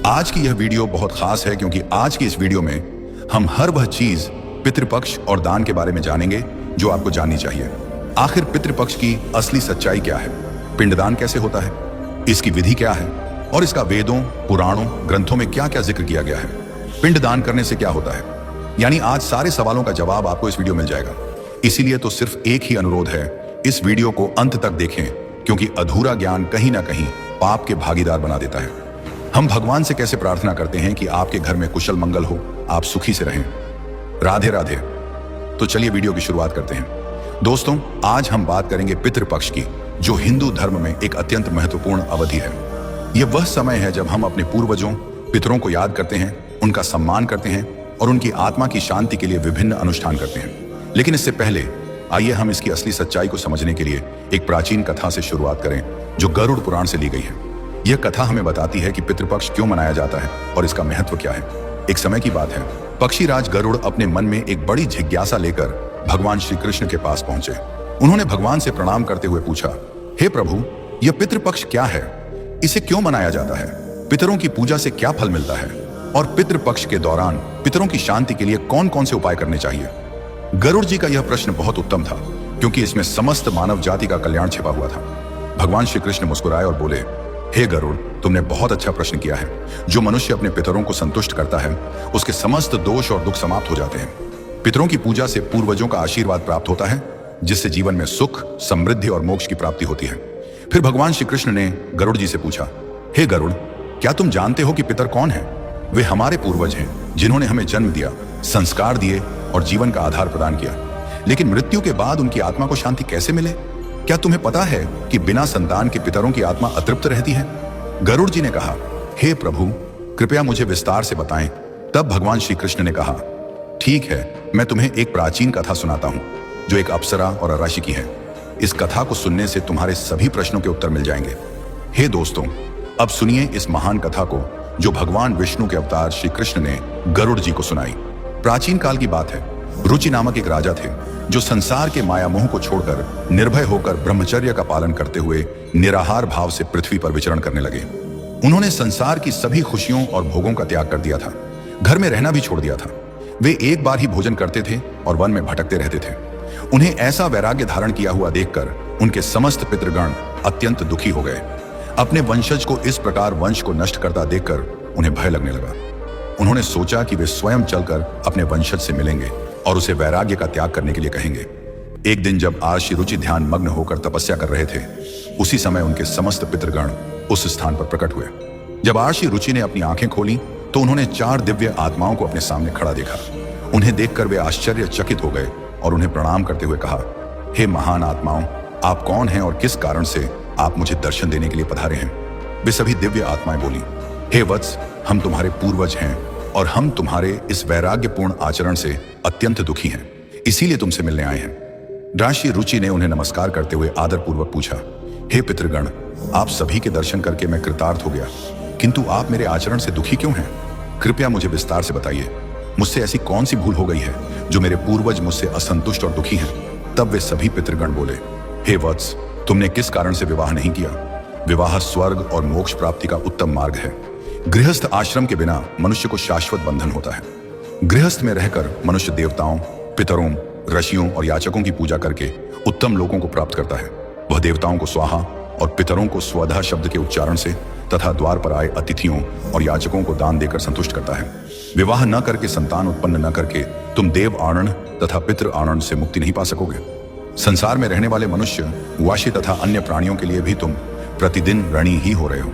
आज की यह वीडियो बहुत खास है क्योंकि आज की इस वीडियो में हम हर वह चीज पितृपक्ष और दान के बारे में जानेंगे जो आपको जाननी चाहिए। आखिर पितृपक्ष की असली सच्चाई क्या है, पिंडदान कैसे होता है, इसकी विधि क्या है और इसका वेदों, पुराणों, ग्रंथों में क्या क्या जिक्र किया गया है। पिंडदान करने से क्या होता है, यानी आज सारे सवालों का जवाब आपको इस वीडियो मिल जाएगा। इसीलिए तो सिर्फ एक ही अनुरोध है, इस वीडियो को अंत तक देखें क्योंकि अधूरा ज्ञान कहीं ना कहीं पाप के भागीदार बना देता है। हम भगवान से कैसे प्रार्थना करते हैं कि आपके घर में कुशल मंगल हो, आप सुखी से रहें। राधे राधे। तो चलिए वीडियो की शुरुआत करते हैं। दोस्तों, आज हम बात करेंगे पितृपक्ष की, जो हिंदू धर्म में एक अत्यंत महत्वपूर्ण अवधि है। यह वह समय है जब हम अपने पूर्वजों, पितरों को याद करते हैं, उनका सम्मान करते हैं और उनकी आत्मा की शांति के लिए विभिन्न अनुष्ठान करते हैं। लेकिन इससे पहले आइए हम इसकी असली सच्चाई को समझने के लिए एक प्राचीन कथा से शुरुआत करें जो गरुड़ पुराण से ली गई है। यह कथा हमें बताती है कि पितृपक्ष क्यों मनाया जाता है और इसका महत्व क्या है। एक समय की बात है, पक्षीराज गरुड़ अपने मन में एक बड़ी जिज्ञासा लेकर भगवान श्री कृष्ण के पास पहुंचे। उन्होंने भगवान से प्रणाम करते हुए पूछा, हे प्रभु, यह पितृपक्ष क्या है, इसे क्यों मनाया जाता है, पितरों की पूजा से क्या फल मिलता है और पितृपक्ष के दौरान पितरों की शांति के लिए कौन कौन से उपाय करने चाहिए। गरुड़ जी का यह प्रश्न बहुत उत्तम था क्योंकि इसमें समस्त मानव जाति का कल्याण छिपा हुआ था। भगवान श्री कृष्ण मुस्कुराए और बोले, हे गरुड़, तुमने बहुत अच्छा प्रश्न किया है। जो मनुष्य अपने पितरों को संतुष्ट करता है उसके समस्त दोष और दुख समाप्त हो जाते हैं। पितरों की पूजा से पूर्वजों का आशीर्वाद प्राप्त होता है जिससे जीवन में सुख, समृद्धि और मोक्ष की प्राप्ति होती है। फिर भगवान श्री कृष्ण ने गरुड़ जी से पूछा, हे गरुड़, क्या तुम जानते हो कि पितर कौन है? वे हमारे पूर्वज हैं जिन्होंने हमें जन्म दिया, संस्कार दिए और जीवन का आधार प्रदान किया। लेकिन मृत्यु के बाद उनकी आत्मा को शांति कैसे मिले? क्या तुम्हें पता है कि बिना संतान के पितरों की आत्मा अतृप्त रहती है? गरुड़ जी ने कहा, हे प्रभु, कृपया मुझे विस्तार से बताएं। तब भगवान श्री कृष्ण ने कहा, ठीक है, मैं तुम्हें एक प्राचीन कथा सुनाता हूं जो एक अप्सरा और अराशी की है। इस कथा को सुनने से तुम्हारे सभी प्रश्नों के उत्तर मिल जाएंगे। हे दोस्तों, अब सुनिए इस महान कथा को जो भगवान विष्णु के अवतार श्री कृष्ण ने गरुड़ जी को सुनाई। प्राचीन काल की बात है, रुचि नामक एक राजा थे जो संसार के माया मोह को छोड़कर निर्भय होकर ब्रह्मचर्य का पालन करते हुए निराहार भाव से पृथ्वी पर विचरण करने लगे। उन्होंने संसार की सभी खुशियों और भोगों का त्याग कर दिया था, घर में रहना भी छोड़ दिया था। वे एक बार ही भोजन करते थे और वन में भटकते रहते थे। उन्हें ऐसा वैराग्य धारण किया हुआ देखकर उनके समस्त पितृगण अत्यंत दुखी हो गए। अपने वंशज को इस प्रकार वंश को नष्ट करता देखकर उन्हें भय लगने लगा। उन्होंने सोचा कि वे स्वयं चलकर अपने वंशज से मिलेंगे और उसे वैराग्य का त्याग करने के लिए कहेंगे। एक दिन जब आर्षि रुचि ध्यान मग्न होकर तपस्या कर रहे थे, उसी समय उनके समस्त पितृगण उस स्थान पर प्रकट हुए। जब आर्षि रुचि ने अपनी आंखें खोली तो उन्होंने 4 दिव्य आत्माओं को अपने सामने खड़ा देखा। उन्हें देखकर वे आश्चर्यचकित हो गए और उन्हें प्रणाम करते हुए कहा, हे महान आत्माओं, आप कौन हैं और किस कारण से आप मुझे दर्शन देने के लिए पधारे हैं? वे सभी दिव्य आत्माएं बोली, हे वत्स, हम तुम्हारे पूर्वज हैं और हम तुम्हारे इस वैराग्यपूर्ण आचरण से अत्यंत दुखी हैं, इसीलिए तुमसे मिलने आए हैं। राशि रुचि ने उन्हें नमस्कार करते हुए आदरपूर्वक पूछा, हे पितृगण, आप सभी के दर्शन करके मैं कृतार्थ हो गया, किंतु आप मेरे आचरण से दुखी क्यों हैं? कृपया मुझे विस्तार से बताइए। मुझसे ऐसी कौन सी भूल हो गई है जो मेरे पूर्वज मुझसे असंतुष्ट और दुखी हैं? तब वे सभी पितृगण बोले, हे वत्स, तुमने किस कारण से विवाह नहीं किया? विवाह स्वर्ग और मोक्ष प्राप्ति का उत्तम मार्ग है। गृहस्थ आश्रम के बिना मनुष्य को शाश्वत बंधन होता है। गृहस्थ में रहकर मनुष्य देवताओं, पितरों, ऋषियों और याचकों की पूजा करके उत्तम लोकों को प्राप्त करता है। वह देवताओं को स्वाहा और पितरों को स्वधा शब्द के उच्चारण से तथा द्वार पर आए अतिथियों और याचकों को दान देकर संतुष्ट करता है। विवाह न करके, संतान उत्पन्न न करके तुम देव आनंद तथा पितृ आनंद से मुक्ति नहीं पा सकोगे। संसार में रहने वाले मनुष्य, वाशी तथा अन्य प्राणियों के लिए भी तुम प्रतिदिन ऋणी ही हो रहे हो।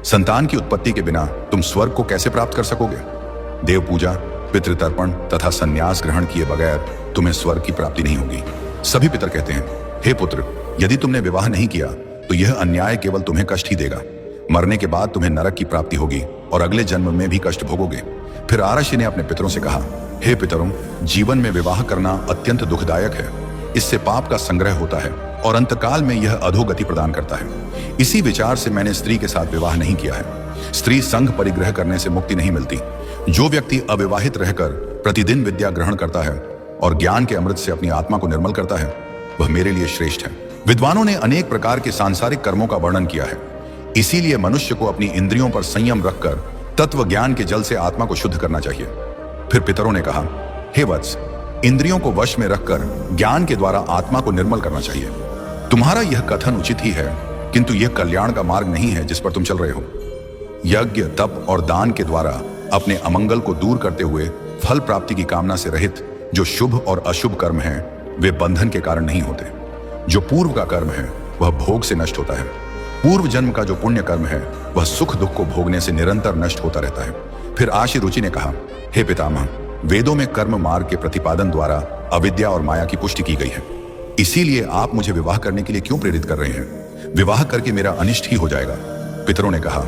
संतान की उत्पत्ति के बिना तुम स्वर्ग को कैसे प्राप्त कर सकोगे? देव पूजा, पितृतर्पण तथा संन्यास ग्रहण किए बगैर तुम्हें स्वर्ग की प्राप्ति नहीं होगी। सभी पितर कहते हैं, हे पुत्र, यदि तुमने विवाह नहीं किया तो यह अन्याय केवल तुम्हें कष्ट ही देगा। मरने के बाद तुम्हें नरक की प्राप्ति होगी और अगले जन्म में भी कष्ट भोगोगे। फिर आरषि ने अपने पितरों से कहा, हे पितरों, जीवन में विवाह करना अत्यंत दुखदायक है। इससे पाप का संग्रह होता है और अंतकाल में यह अधोगति प्रदान करता है। इसी विचार से मैंने स्त्री के साथ विवाह नहीं किया है। स्त्री संघ परिग्रह करने से मुक्ति नहीं मिलती। जो व्यक्ति अविवाहित रहकर प्रतिदिन विद्या ग्रहण करता है और ज्ञान के अमृत से अपनी आत्मा को निर्मल करता है, वह मेरे लिए श्रेष्ठ है। विद्वानों ने अनेक प्रकार के सांसारिक कर्मों का वर्णन किया है। इसीलिए मनुष्य को अपनी इंद्रियों पर संयम रखकर तत्व ज्ञान के जल से आत्मा को शुद्ध करना चाहिए। फिर पितरों ने कहा, हे वत्स, इंद्रियों को वश में रखकर ज्ञान के द्वारा आत्मा को निर्मल करना चाहिए। तुम्हारा यह कथन उचित ही है, किंतु यह कल्याण का मार्ग नहीं है जिस पर तुम चल रहे हो। यज्ञ, तप और दान के द्वारा अपने अमंगल को दूर करते हुए फल प्राप्ति की कामना से रहित जो शुभ और अशुभ कर्म हैं, वे बंधन के कारण नहीं होते। जो पूर्व का कर्म है वह भोग से नष्ट होता है। पूर्व जन्म का जो पुण्य कर्म है वह सुख दुख को भोगने से निरंतर नष्ट होता रहता है। फिर आशी रुचि ने कहा, हे पितामह, वेदों में कर्म मार्ग के प्रतिपादन द्वारा अविद्या और माया की पुष्टि की गई है। इसीलिए आप मुझे विवाह करने के लिए क्यों प्रेरित कर रहे हैं? विवाह करके मेरा अनिष्ट ही हो जाएगा। पितरों ने कहा,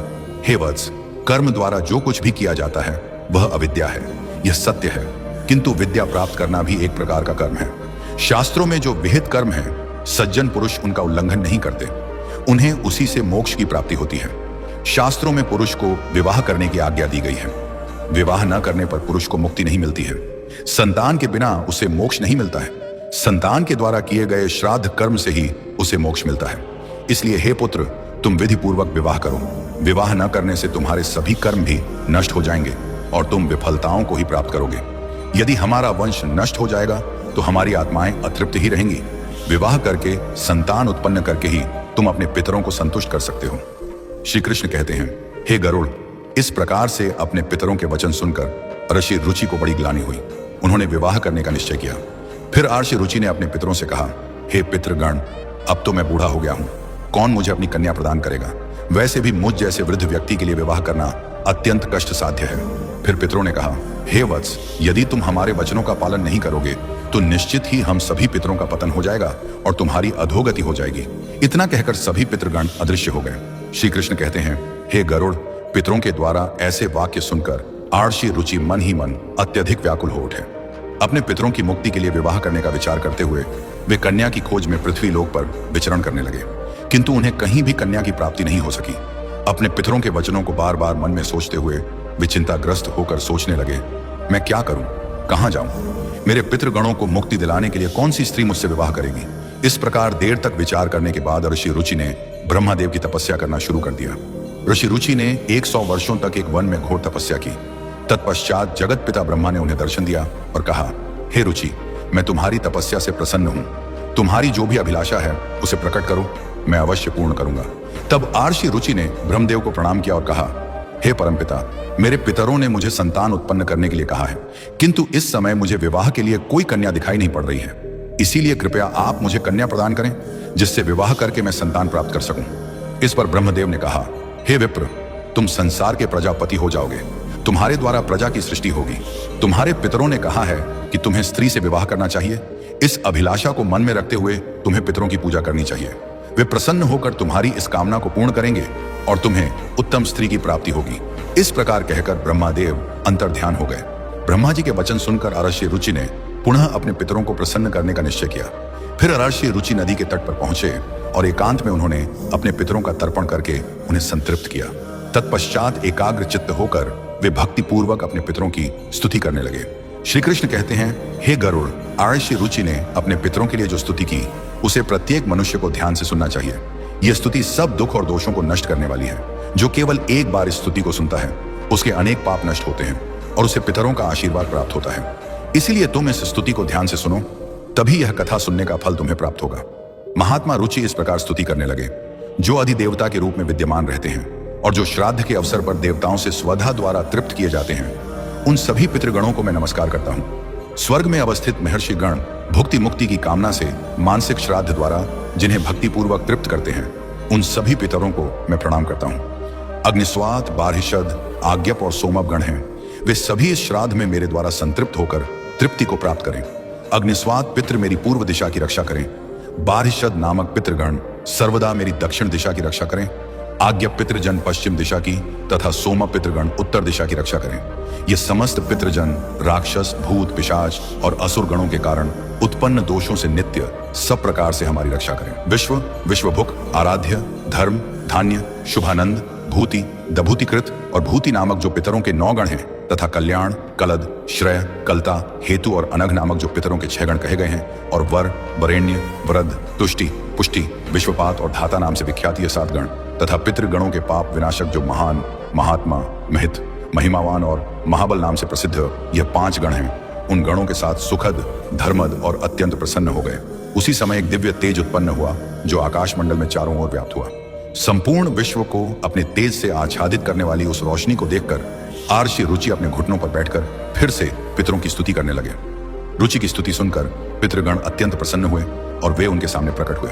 हे वत्स, कर्म द्वारा जो कुछ भी किया जाता है वह अविद्या है, यह सत्य है, किंतु विद्या प्राप्त करना भी एक प्रकार का कर्म है। शास्त्रों में जो विहित कर्म है, सज्जन पुरुष उनका उल्लंघन नहीं करते, उन्हें उसी से मोक्ष की प्राप्ति होती है। शास्त्रों में पुरुष को विवाह करने की आज्ञा दी गई है। विवाह न करने पर पुरुष को मुक्ति नहीं मिलती है। संतान के बिना उसे मोक्ष नहीं मिलता है। संतान के द्वारा किए गए श्राद्ध कर्म से ही उसे मोक्ष मिलता है। इसलिए हे पुत्र, तुम विधि पूर्वक विवाह करो। विवाह न करने से तुम्हारे सभी कर्म भी नष्ट हो जाएंगे और तुम विफलताओं को ही प्राप्त करोगे। यदि हमारा वंश नष्ट हो जाएगा तो हमारी आत्माएं अतृप्त ही रहेंगी। विवाह करके संतान उत्पन्न करके ही तुम अपने पितरों को संतुष्ट कर सकते हो। श्री कृष्ण कहते हैं, हे गरुड़, इस प्रकार से अपने पितरों के वचन सुनकर ऋषि रुचि को बड़ी ग्लानि हुई। उन्होंने विवाह करने का निश्चय किया। फिर आर्षि रुचि ने अपने पितरों से कहा, हे पितृगण, अब तो मैं बूढ़ा हो गया हूं, कौन मुझे अपनी कन्या प्रदान करेगा? वैसे भी मुझ जैसे वृद्ध व्यक्ति के लिए विवाह करना अत्यंत कष्ट साध्य है। फिर पितरों ने कहा, हे वत्स, यदि तुम हमारे वचनों का पालन नहीं करोगे तो निश्चित ही हम सभी पितरों का पतन हो जाएगा और तुम्हारी अधोगति हो जाएगी। इतना कहकर सभी पितृगण अदृश्य हो गए। श्री कृष्ण कहते हैं, हे गरुड़, पितरों के द्वारा ऐसे वाक्य सुनकर आर्षि रुचि मन ही मन अत्यधिक व्याकुल हो उठे। अपने पितरों की मुक्ति के लिए विवाह करने का विचार करते हुए वे कन्या की खोज में पृथ्वी लोक पर विचरण करने लगे, किंतु उन्हें कहीं भी कन्या की प्राप्ति नहीं हो सकी। अपने पितरों के वचनों को बार बार मन में सोचते हुए वे चिंताग्रस्त होकर सोचने लगे, मैं क्या करूं, कहां जाऊं? मेरे पितृगणों को मुक्ति दिलाने के लिए कौन सी स्त्री मुझसे विवाह करेगी? इस प्रकार देर तक विचार करने के बाद ऋषि रुचि ने ब्रह्मदेव की तपस्या करना शुरू कर दिया। ऋषि रुचि ने 100 वर्षों तक एक वन में घोर तपस्या की। तत्पश्चात जगत पिता ब्रह्मा ने उन्हें दर्शन दिया और कहा, हे रुचि, मैं तुम्हारी तपस्या से प्रसन्न हूं। तुम्हारी जो भी अभिलाषा है उसे प्रकट करो, मैं अवश्य पूर्ण करूंगा। तब आर्षि रुचि ने ब्रह्मदेव को प्रणाम किया और कहा, हे परमपिता, मेरे पितरों ने मुझे संतान उत्पन्न करने के लिए कहा है, किंतु इस समय मुझे विवाह के लिए कोई कन्या दिखाई नहीं पड़ रही है। इसीलिए कृपया आप मुझे कन्या प्रदान करें, जिससे विवाह करके मैं संतान प्राप्त कर सकूं। इस पर ब्रह्मदेव ने कहा, हे विप्र, तुम संसार के प्रजापति हो जाओगे। तुम्हारे द्वारा प्रजा की सृष्टि होगी। तुम्हारे पितरों ने कहा है कि तुम्हें स्त्री से विवाह करना चाहिए। इस अभिलाषा को मन में रखते हुए तुम्हें पितरों की पूजा करनी चाहिए। वे प्रसन्न होकर तुम्हारी इस कामना को पूर्ण करेंगे और तुम्हें उत्तम स्त्री की प्राप्ति होगी। इस प्रकार कहकर ब्रह्मादेव अंतर्ध्यान हो गए। ब्रह्मा जी के वचन सुनकर आर्षि रुचि ने पुनः अपने पितरों को प्रसन्न करने का निश्चय किया। फिर आर्षि रुचि नदी के तट पर पहुंचे और एकांत में उन्होंने अपने पितरों का तर्पण करके उन्हें संतृप्त किया। तत्पश्चात एकाग्र चित्त होकर वे भक्ति पूर्वक अपने पितरों की स्तुति करने लगे। श्री कृष्ण कहते हैं, हे गरुड़, आर्षि रुचि ने अपने पितरों के लिए जो स्तुति की उसे प्रत्येक मनुष्य को ध्यान से सुनना चाहिए। यह स्तुति सब दुख और दोषों को नष्ट करने वाली है। जो केवल एक बार इस स्तुति को सुनता है उसके अनेक पाप नष्ट होते हैं और उसे पितरों का आशीर्वाद प्राप्त होता है। इसीलिए तुम इस स्तुति को ध्यान से सुनो, तभी यह कथा सुनने का फल तुम्हें प्राप्त होगा। महात्मा रुचि इस प्रकार स्तुति करने लगे, जो अधिदेवता के रूप में विद्यमान रहते हैं और जो श्राद्ध के अवसर पर देवताओं से स्वधा द्वारा तृप्त किए जाते हैं, उन सभी पितृगणों को मैं नमस्कार करता हूँ। स्वर्ग में अवस्थित महर्षि गण भुक्ति मुक्ति की कामना से मानसिक श्राद्ध द्वारा जिन्हें भक्ति पूर्वक तृप्त करते हैं, उन सभी पितरों को मैं प्रणाम करता हूँ। अग्निस्वात, बारहिषद, आज्ञप और सोमप गण हैं, वे सभी इस श्राद्ध में मेरे द्वारा संतृप्त होकर तृप्ति को प्राप्त करें। अग्निस्वात पितृ मेरी पूर्व दिशा की रक्षा करें। बारहिषद नामक पितृगण सर्वदा मेरी दक्षिण दिशा की रक्षा करें। आज्ञप पितृजन पश्चिम दिशा की तथा सोमप पितृगण उत्तर दिशा की रक्षा करें। ये समस्त पितृजन राक्षस, भूत, पिशाच और असुर गणों के कारण उत्पन्न दोषों से नित्य सब प्रकार से हमारी रक्षा करें। विश्व, विश्वभुक, आराध्य, धर्म, धान्य, शुभानंद, भूति, दभूतिकृत और भूति नामक जो पितरों के 9 गण हैं तथा कल्याण, कलद, श्रेय, कलता, हेतु और अनघ नामक जो पितरों के 6 गण कहे गए हैं, और वर, वरेण्य, वरद, तुष्टि, पुष्टि, विश्वपात और धाता नाम से विख्यात ये 7 गण तथा पितृगणों के पाप विनाशक जो महान, महात्मा, महित महिमावान और महाबल नाम से प्रसिद्ध यह 5 गण हैं, उन गणों के साथ सुखद, धर्मद और अत्यंत प्रसन्न हो गए। उसी समय एक दिव्य तेज उत्पन्न हुआ जो आकाशमंडल में चारों ओर व्याप्त हुआ। संपूर्ण विश्व को अपने तेज से आच्छादित करने वाली उस रोशनी को देखकर आर्षि रुचि अपने घुटनों पर बैठकर फिर से पितरों की स्तुति करने लगे। रुचि की स्तुति सुनकर पितृगण अत्यंत प्रसन्न हुए और वे उनके सामने प्रकट हुए।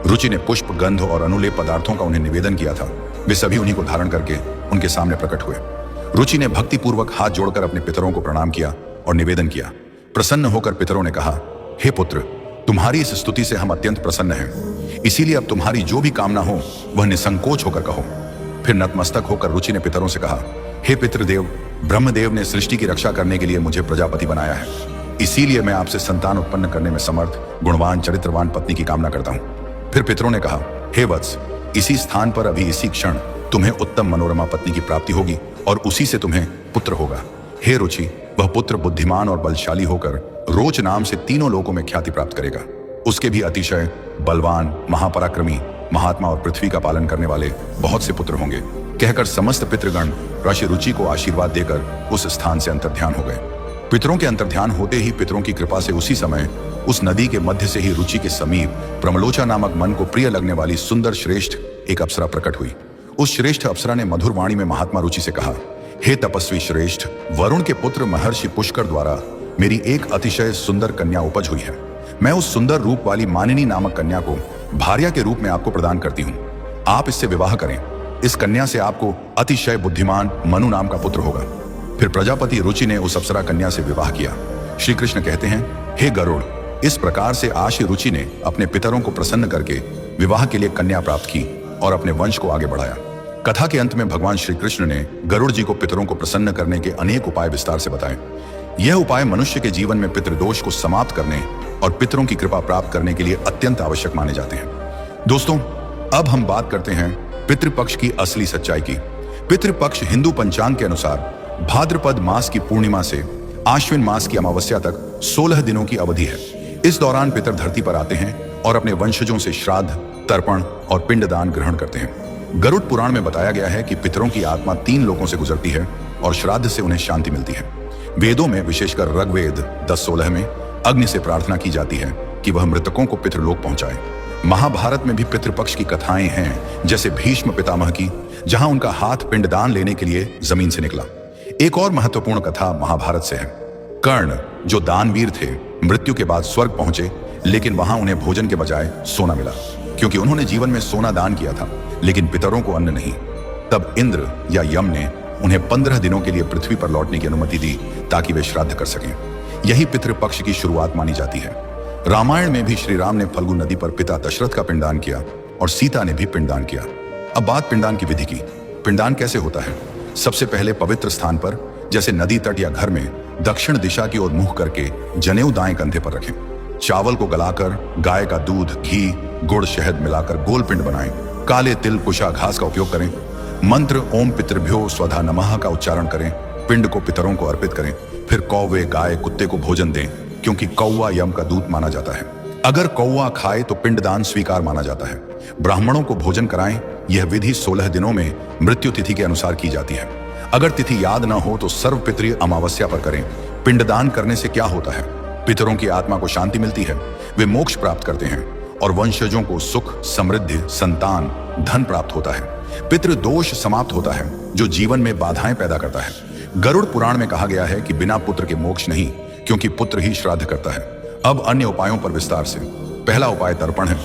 रुचि ने पुष्प, गंध और अनुलेप पदार्थों का उन्हें निवेदन किया था। वे सभी उन्हीं को धारण करके उनके सामने प्रकट हुए। रुचि ने भक्तिपूर्वक हाथ जोड़कर अपने पितरों को प्रणाम किया और निवेदन किया। प्रसन्न होकर पितरों ने कहा, हे पुत्र, तुम्हारी इस स्तुति से हम अत्यंत प्रसन्न हैं, इसीलिए अब तुम्हारी जो भी कामना हो वह निसंकोच होकर कहो। फिर नतमस्तक होकर रुचि ने पितरों से कहा, हे पितृदेव, ब्रह्मदेव ने सृष्टि की रक्षा करने के लिए मुझे प्रजापति बनाया है, इसीलिए मैं आपसे संतान उत्पन्न करने में समर्थ, गुणवान, चरित्रवान पत्नी की कामना करता हूँ। फिर पितरों ने कहा, हे वत्स, इसी स्थान पर अभी इसी क्षण तुम्हें उत्तम मनोरमा पत्नी की प्राप्ति होगी और उसी से तुम्हें पुत्र होगा। हे रुचि, वह पुत्र बुद्धिमान और बलशाली होकर रोच नाम से तीनों लोकों में ख्याति प्राप्त करेगा। उसके भी अतिशय बलवान, महापराक्रमी, महात्मा और पृथ्वी का पालन करने वाले बहुत से पुत्र होंगे। कहकर समस्त पितृगण ऋषि रुचि को आशीर्वाद देकर उस स्थान से अंतर्ध्यान हो गए। पितरों के अंतर्ध्यान होते ही पितरों की कृपा से उसी समय उस नदी के मध्य से ही रुचि के समीप प्रमलोचा नामक मन को प्रिय लगने वाली सुंदर श्रेष्ठ एक अप्सरा प्रकट हुई। उस श्रेष्ठ अप्सरा ने मधुर वाणी में महात्मा रुचि से कहा, हे तपस्वी श्रेष्ठ, वरुण के पुत्र महर्षि पुष्कर द्वारा मेरी एक अतिशय सुंदर कन्या उपज हुई है। मैं उस सुंदर रूप वाली मानिनी नामक कन्या को भार्या के रूप में आपको प्रदान करती हूँ। आप इससे विवाह करें। इस कन्या से आपको अतिशय बुद्धिमान मनु नाम का पुत्र होगा। फिर प्रजापति रुचि ने उस अप्सरा कन्या से विवाह किया। श्री कृष्ण कहते हैं, हे गरुड़, इस प्रकार से आशी रुचि ने अपने पितरों को प्रसन्न करके विवाह के लिए कन्या प्राप्त की और अपने वंश को आगे बढ़ाया। कथा के अंत में भगवान श्री कृष्ण ने गरुड़ जी को पितरों को प्रसन्न करने के अनेक उपाय विस्तार से बताए। यह उपाय मनुष्य के जीवन में पितृदोष को समाप्त करने और पितरों की कृपा प्राप्त करने के लिए अत्यंत आवश्यक माने जाते हैं। दोस्तों, अब हम बात करते हैं पितृपक्ष की असली सच्चाई की। पितृपक्ष हिंदू पंचांग के अनुसार भाद्रपद मास की पूर्णिमा से आश्विन मास की अमावस्या तक 16 दिनों की अवधि है। इस दौरान पितर धरती पर आते हैं और अपने वंशजों से श्राद्ध, तर्पण और पिंडदान ग्रहण करते हैं। गरुड़ पुराण में बताया गया है कि पितरों की आत्मा 3 लोकों से गुजरती है और श्राद्ध से उन्हें शांति मिलती है। वेदों में, विशेषकर ऋग्वेद 10:16 में अग्नि से प्रार्थना की जाती है कि वह मृतकों को पितृलोक पहुंचाए। महाभारत में भी पितृपक्ष की कथाएं हैं, जैसे भीष्म पितामह की, जहां उनका हाथ पिंडदान लेने के लिए जमीन से निकला। एक और महत्वपूर्ण कथा महाभारत से है। कर्ण, जो दानवीर थे, मृत्यु के बाद स्वर्ग पहुंचे, लेकिन वहां उन्हें भोजन के बजाय सोना मिला, क्योंकि उन्होंने जीवन में सोना दान किया था, लेकिन पितरों को अन्न नहीं। तब इंद्र या यम ने उन्हें 15 दिनों के लिए पृथ्वी पर लौटने की अनुमति दी ताकि वे श्राद्ध कर सकें। यही पितृपक्ष की शुरुआत मानी जाती है। रामायण में भी श्री राम ने फल्गु नदी पर पिता दशरथ का पिंडदान किया और सीता ने भी पिंडदान किया। अब बात पिंडदान की विधि की। पिंडदान कैसे होता है? सबसे पहले पवित्र स्थान पर, जैसे नदी तट या घर में, दक्षिण दिशा की ओर मुंह करके जनेऊ दाएं कंधे पर रखें। चावल को गलाकर गाय का दूध, घी, गुड़, शहद मिलाकर गोल पिंड बनाएं। काले तिल, कुशा घास का उपयोग करें। मंत्र ओम पितृभ्यो स्वधा नमः का उच्चारण करें। पिंड को पितरों को अर्पित करें। फिर कौवे, गाय, कुत्ते को भोजन दें, क्योंकि कौवा यम का दूत माना जाता है। अगर कौवा खाए तो पिंडदान स्वीकार माना जाता है। ब्राह्मणों को भोजन कराएं। यह विधि 16 दिनों में मृत्यु तिथि के अनुसार की जाती है। अगर तिथि याद न हो तो सर्वपितृ अमावस्या पर करें। पिंडदान करने से क्या होता है? पितरों की आत्मा को शांति मिलती है, वे मोक्ष प्राप्त करते हैं और वंशजों को सुख, समृद्धि, संतान, धन प्राप्त होता है। पितृ दोष समाप्त होता है, जो जीवन में बाधाएं पैदा करता है। गरुड़ पुराण में कहा गया है कि बिना पुत्र के मोक्ष नहीं, क्योंकि पुत्र ही श्राद्ध करता है। अब अन्य उपायों पर विस्तार से। पहला उपाय तर्पण है।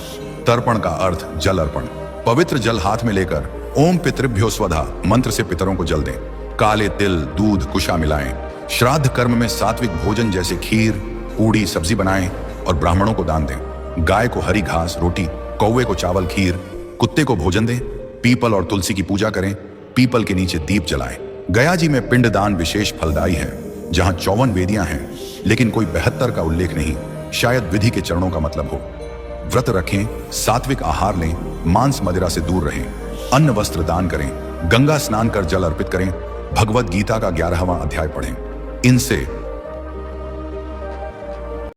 तर्पण का अर्थ जल अर्पण। पवित्र जल हाथ में लेकर ओम पितृभ्यो स्वधा मंत्र से पितरों को जल दें। काले तिल, दूध, कुशा मिलाएं। श्राद्ध कर्म में सात्विक भोजन जैसे खीर, पूड़ी, सब्जी बनाएं और ब्राह्मणों को दान दें। गाय को हरी घास, रोटी, कौवे को चावल, खीर, कुत्ते को भोजन दें। पीपल और तुलसी की पूजा करें। पीपल के नीचे दीप जलाएं। गया जी में पिंडदान विशेष फलदायी है, जहां 54 वेदियां हैं, लेकिन कोई 72 का उल्लेख नहीं। शायद विधि के चरणों का मतलब हो। व्रत रखें, सात्विक आहार लें, मांस मदिरा से दूर रहें, अन्न वस्त्र दान करें, गंगा स्नान कर जल अर्पित करें, भगवत गीता का 11वां अध्याय पढ़ें। इनसे